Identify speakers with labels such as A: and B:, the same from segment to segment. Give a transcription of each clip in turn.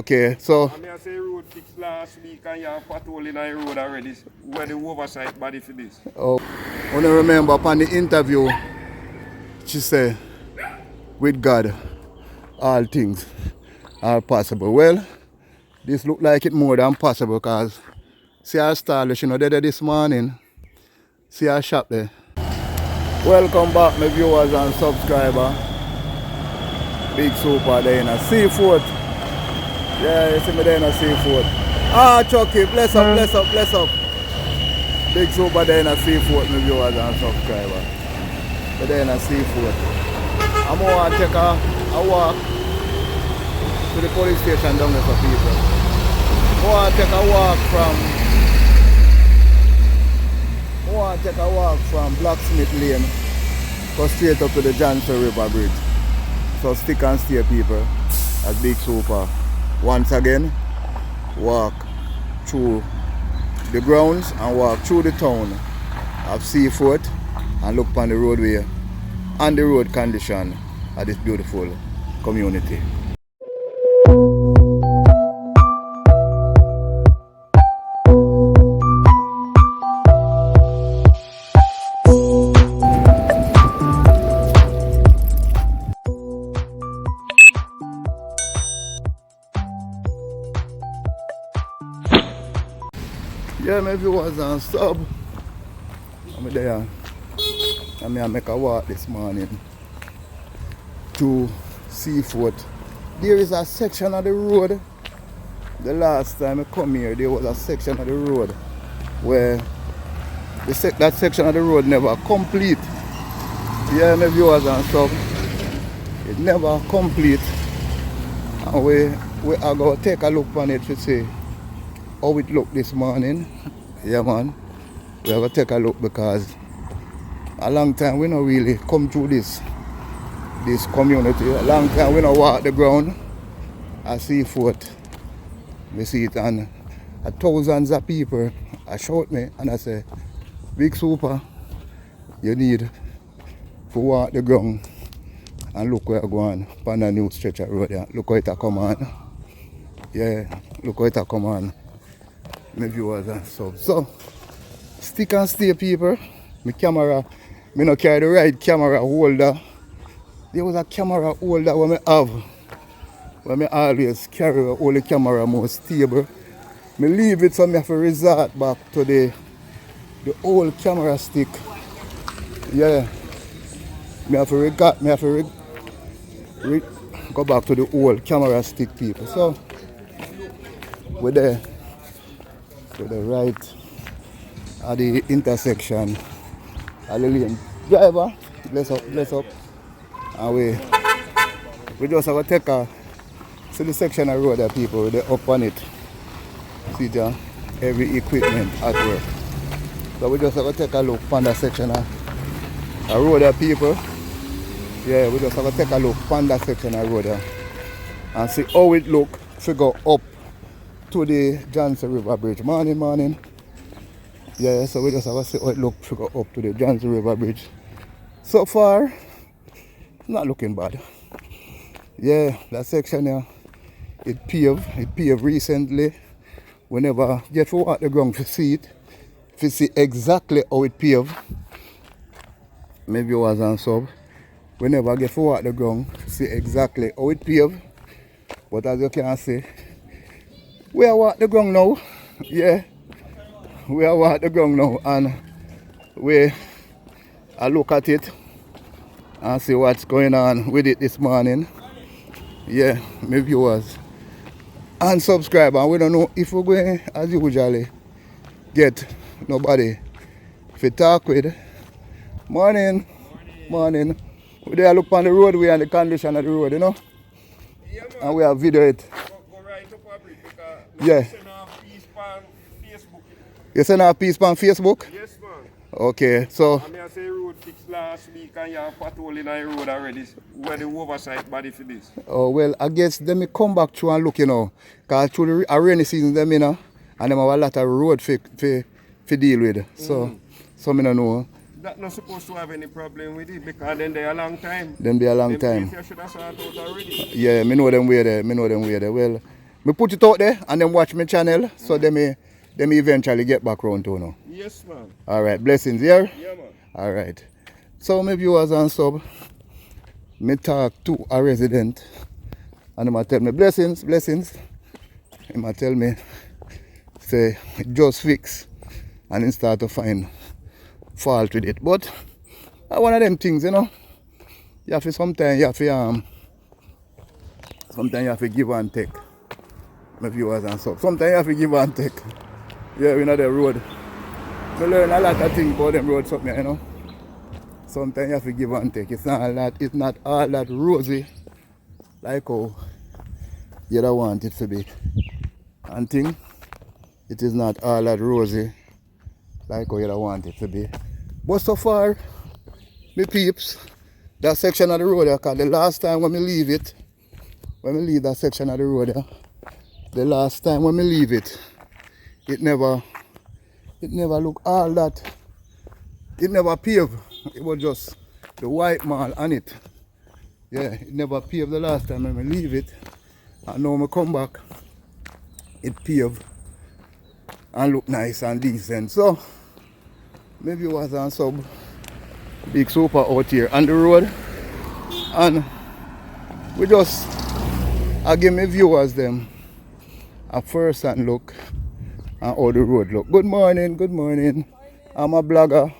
A: Okay, so...
B: I mean, I say road fixed last week and you have pothole in the road already. Where the oversight body for this?
A: Oh, I remember upon the interview, she said, with God, all things are possible. Well, this look like it more than possible because see our stylish, you know, they're there this morning. See our shop there. Welcome back, my viewers and subscribers. Big super there in a Seaforth. Yeah, you see me there in a Seaforth. Ah, Chucky, bless up, bless up, bless up. Big super there in a Seaforth, my viewers and subscribers. But there in a Seaforth. I'm going to take a walk to the police station down there for people. I want to take a walk from Blacksmith Lane, go straight up to the Johnson River Bridge. So stick and stay, people, at Big Super. Once again, walk through the grounds and walk through the town of Seaforth and look on the roadway and the road condition of this beautiful community. Yeah, my viewers and sub. I'm there. I make a walk this morning to Seaforth. There is a section of the road. The last time I come here, there was a section of the road where that section of the road never complete. Yeah, my viewers and sub. It never complete. And we are going to take a look on it to see how it look this morning. Yeah, man. We have to take a look because a long time we don't really come through this community. A long time we don't walk the ground. I see Seaforth. We see it and thousands of people shout me and I say, Big Super, you need to walk the ground and look where I'm going on a new stretch of road. Look how it come on. Yeah, look how it come on. My viewers and stuff. So stick and stay, people. My camera, me not carry the right camera holder. There was a camera holder when I have. When I always carry all the camera more stable. Me leave it so I have to resort back to the old camera stick. Yeah. Me have to go back to the old camera stick, people. So we're there. To the right at the intersection of the lane. Driver, bless up. And we just have to take a see the section of road there, people, they're up on it. See there, every equipment at work. So we just have to take a look on that section of road there, people. Yeah, we just have to take a look on that section of road there and see how it look to go up to the Johnson River Bridge. Morning. Yeah, so we just have to see how it look to go up to the Johnson River Bridge. So far, it's not looking bad. Yeah, that section here, it paved recently. We never get to walk the ground to see it, to see exactly how it paved. Maybe it was on sub. We never get to walk the ground to see exactly how it paved. But as you can see, we are walk the ground now. Yeah, we are walk the ground now and we look at it and see what's going on with it this morning. Yeah, my viewers and subscribe, and we don't know if we're going as usually get nobody to talk with. Morning. We there look on the roadway and the condition of the road, you know.
B: Yeah,
A: and we have video it.
B: Go right up a bit because
A: yeah.
B: Send off piece on Facebook.
A: You send a piece on Facebook?
B: Yes, man.
A: Okay, so
B: I mean, I say road fixed last week and you have pothole in the road already. Where the oversight body for this?
A: Oh, well, I guess let me come back through and look, you know. Because through the rainy season, them, you know, and them have a lot of road to deal with. So I don't know.
B: That's not supposed to have any problem with it because then they're a long time.
A: Them they a long time.
B: You should have started out already.
A: Yeah, me know them way there. Well, Me put it out there and then watch my channel so they may eventually get back round to you.
B: Yes, man.
A: Alright, blessings here.
B: Yeah, man.
A: Alright. So my viewers and sub, me talk to a resident and he tell me blessings. He tell me say just fix and then start to find fault with it. But one of them things, you know. You have to sometimes you have to give and take. My viewers and stuff. Sometimes you have to give and take. Yeah, we know the road. I learn a lot of things about them roads up there, you know. Sometimes you have to give and take. It's not all that rosy like how you don't want it to be. And thing, it is not all that rosy like how you don't want it to be. But so far, me peeps, that section of the road, because the last time when we leave that section of the road, the last time when we leave it, it never looked all that. It never paved. It was just the white mall on it. Yeah, it never paved the last time when we leave it. And now we come back, it paved and look nice and decent. So maybe it was on sub big super out here on the road. And we just give my viewers them a first hand look at how the road look. Good morning. I'm a blogger,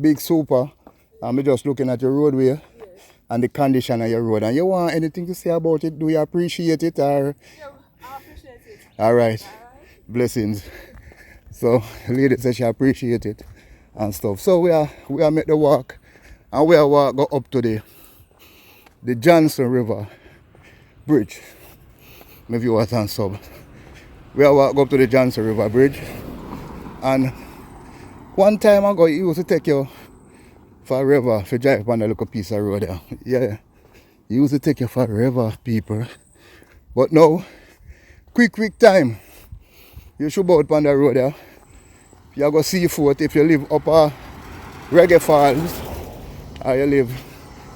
A: Big Super. I'm just looking at your roadway and the condition of your road. And you want anything to say about it? Do you appreciate it or?
C: Yeah, I appreciate it.
A: Alright. Blessings. So lady says she appreciate it and stuff. So we are make the walk and we are go up to the Johnson River Bridge. My viewers and sub. We are walk up to the Johnson River Bridge. And one time ago, it used to take you forever to drive on a little piece of road there. Yeah, it used to take you forever, people. But now, quick time, you should go out on the road there. You go Seaforth if you live up Reggae Falls, or you live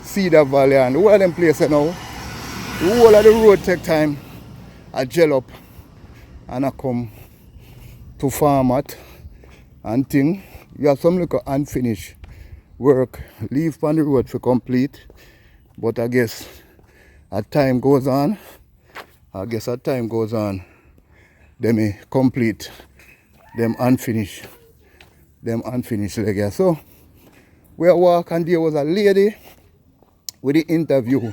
A: Cedar Valley, and all of them places now. The whole of the road take time. I gel up and I come to Farmat and thing. You have some little unfinished work leave on the road for complete. But I guess as time goes on, they may complete them unfinished leg. So we walk and there was a lady with the interview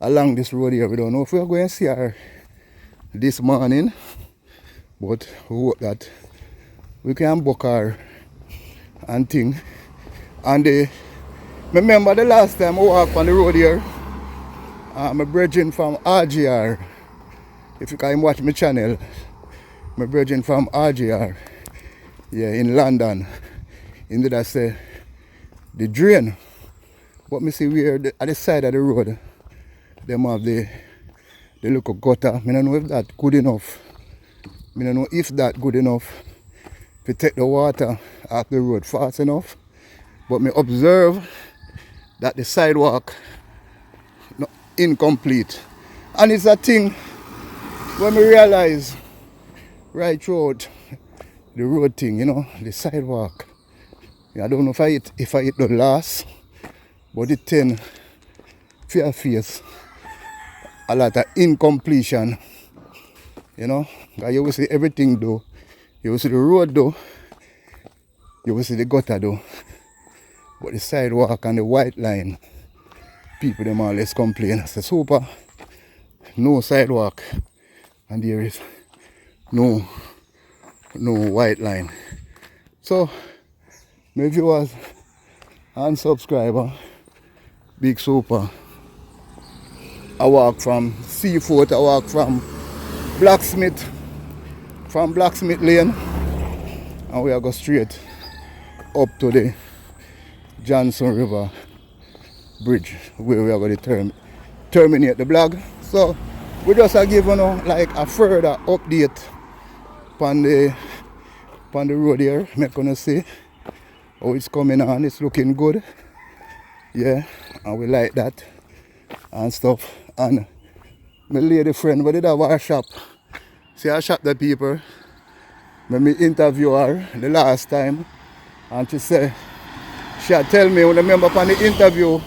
A: along this road here. We don't know if we're going to see her this morning, but we hope that we can book her and thing. And remember the last time I walked on the road here, my brethren from RGR, if you can watch my channel, my brethren from RGR, yeah, in London, indeed I say the drain. But me see where at the side of the road, them have the little gutter. I don't know if that's good enough. I don't know if that's good enough to take the water off the road fast enough. But me observe that the sidewalk incomplete. And it's a thing when we realize right throughout the road thing, you know, the sidewalk. I don't know if I hit the last, but it tend to face a lot of incompletion. You know, you will see everything though. You will see the road though. You will see the gutter though. But the sidewalk and the white line, people them always complain. I say, super, no sidewalk. And there is no white line. So, my viewers and subscriber, Big Super, I walk from Seaforth, I walk from Blacksmith Lane, and we are go straight up to the Johnson River Bridge, where we are going to terminate the vlog. So we just are giving like a further update on the road here. I'm gonna see how it's coming on. It's looking good, yeah, and we like that and stuff. And my lady friend, we did have our shop. See our shop the people. When me interview her the last time, and she said, she had tell me, when I remember upon the interview,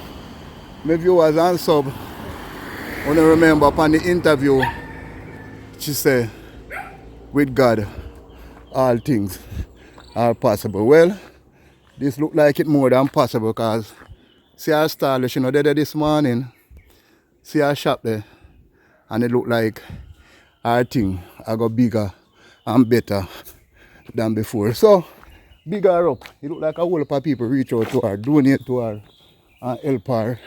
A: my viewers and sub, when I remember upon the interview, she said, with God, all things are possible. Well, this look like it more than possible because see our style, you know, there this morning, see our shop there, and it look like our thing I got bigger and better than before. So, bigger her up. It look like a whole lot of people reach out to her, donate to her, and help her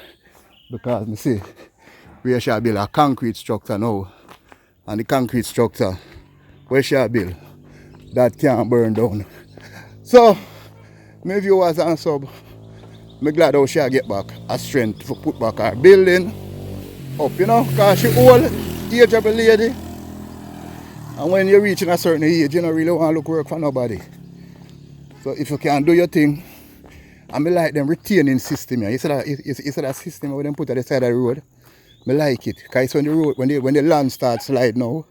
A: because me see, we shall build a concrete structure now. And the concrete structure, where shall build, that can't burn down. So, my viewers and sub, I'm glad how she get back a strength to put back her building up, you know, because she old, age of a lady. And when you're reaching a certain age, you don't really want to look work for nobody. So if you can do your thing, and I like them retaining system here. You see that system where they put at the side of the road? I like it. Because when the road, when the land starts slide now,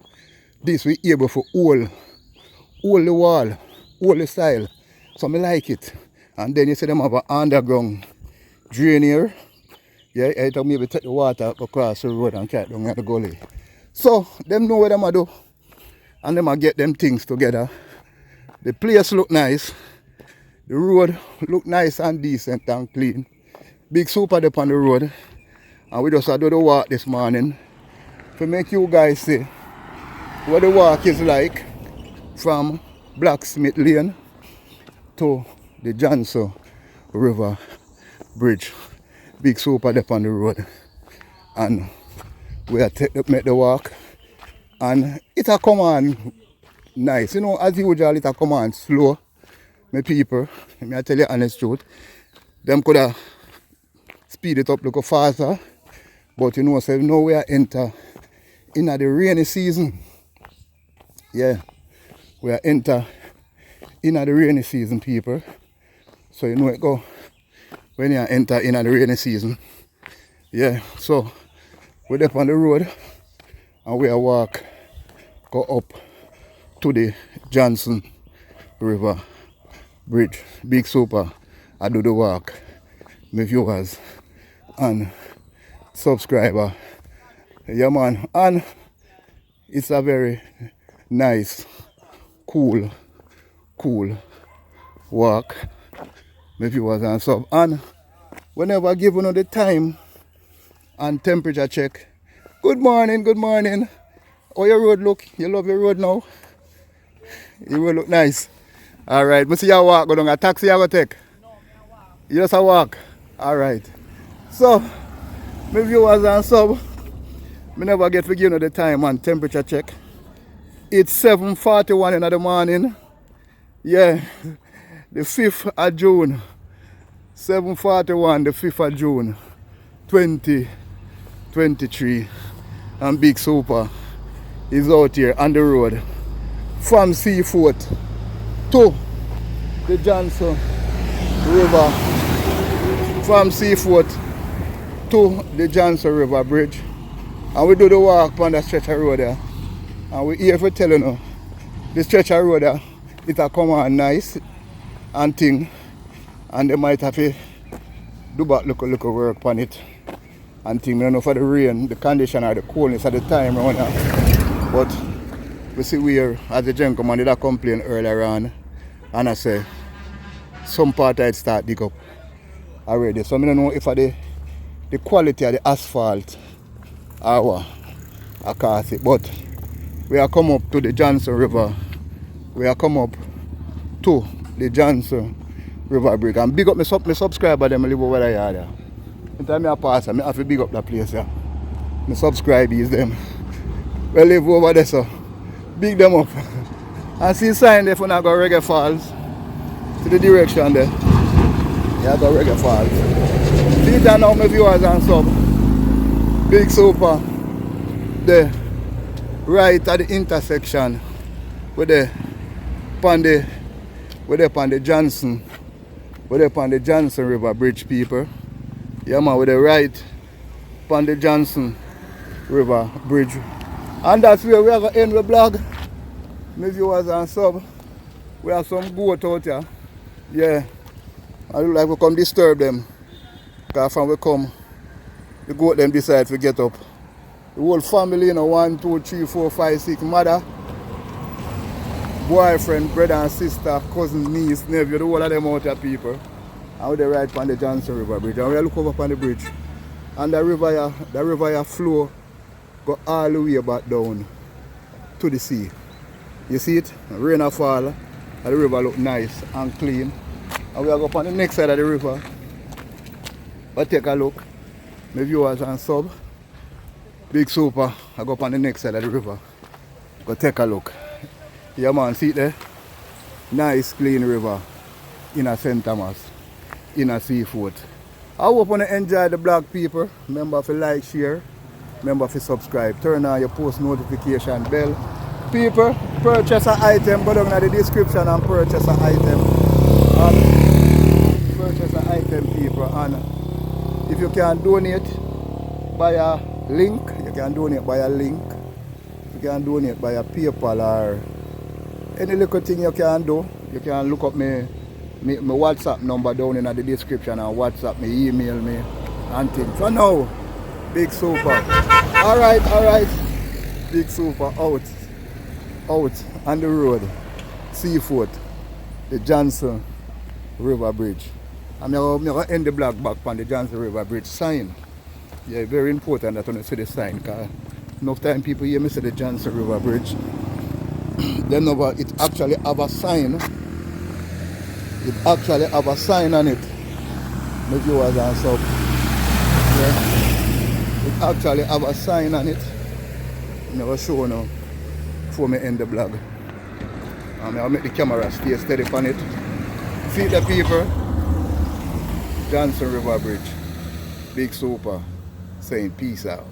A: this we able to hold the wall, hold the style. So I like it. And then you see them have an underground drain here. Yeah, it will maybe take the water across the road and carry it down the gully. So them know what them a do. And them a get them things together. The place look nice. The road look nice and decent and clean. Big super up on the road. And we just do the walk this morning to make you guys see what the walk is like from Blacksmith Lane to the Johnson River Bridge. Big super up on the road. And we are make the walk. And it a come on nice. You know, as usual, it a come on slow. My people, let me tell you the honest truth. Them could have speed it up a little faster. But you know, so now we are enter in the rainy season. Yeah, we are enter in the rainy season, people. So you know it go when you enter in the rainy season. Yeah, so we're up on the road and we are walk go up to the Johnson River Bridge. Big super. I do the walk. My viewers and subscriber. Yeah man. And it's a very nice, cool walk. My viewers and sub. And whenever I give you the time and temperature check. Good morning, good morning. How your road look? You love your road now? Your road look nice. Alright, but see you walk, go down a taxi you go take? No, I walk. You just a walk? Alright. So, my viewers and sub, I never get to give you the time and temperature check. It's 7:41 in the morning. Yeah, the 5th of June. 7:41, the 5th of June, 2023. And Big Super is out here on the road from Seaforth to the Johnson River, from Seaforth to the Johnson River Bridge, and we do the walk on the stretch of road there. And we here for telling you the stretch of road there, it'll come on nice and thing, and they might have to do back look work on it and thing. I don't know for the rain, the condition or the coldness at the time around here. But we see where, as the gentleman did a complain earlier on, and I say some part I'd start dig up already. So I don't know if the quality of the asphalt or what I cause it. But we are come up to the Johnson River. We are come up to the Johnson River Bridge. And big up my subscriber them live over there. Anytime I pass, I have to big up that place. Yeah. My subscribers them. We live over there, so big them up. And see sign there for now go Reggae Falls. To the direction there. Yeah, go Reggae Falls. See it now my viewers and sub. Big Super there. Right at the intersection with the on the Johnson. We're on the Johnson River Bridge, people. Yeah man, with the right on the Johnson River Bridge. And that's where we are going to end the vlog. My viewers and sub. We have some goat out here. Yeah. I look like we come disturb them. Because from we come, the goat them decide to get up. The whole family, you know, 1, 2, 3, 4, 5, 6, mother, boyfriend, brother and sister, cousin, niece, nephew, the whole of them out here people. And we ride on the Johnson River Bridge. And we look over on the bridge. And the river here flow go all the way back down to the sea. You see it? Rain a fall, and the river look nice and clean. And we are going on the next side of the river. But take a look. My viewers and sub. Big Super. I go up on the next side of the river. Go take a look. Yeah man, see it there? Nice clean river in a St.Thomas, in a Seaforth. I hope you enjoy the vlog, people. Remember to like, share. Remember to subscribe. Turn on your post notification bell. People, purchase an item. Go down in the description and purchase an item. Purchase an item, people. And if you can donate by a link, you can donate by a link. You can donate by a PayPal or any little thing you can do. You can look up my WhatsApp number down in the description and WhatsApp me, email me and things. For now, Big Super. Alright. Big Super out on the road. Seaforth, the Johnson River Bridge. I'm going to end the vlog back on the Johnson River Bridge sign. Yeah, very important that you see the sign, because enough time people hear me say the Johnson River Bridge. They know it actually have a sign. It actually have a sign on it. My viewers and stuff. Yeah. It actually have a sign on it. Never show now before me end the vlog. I'll make the camera stay steady on it. See the people. Johnson River Bridge. Big Super saying peace out.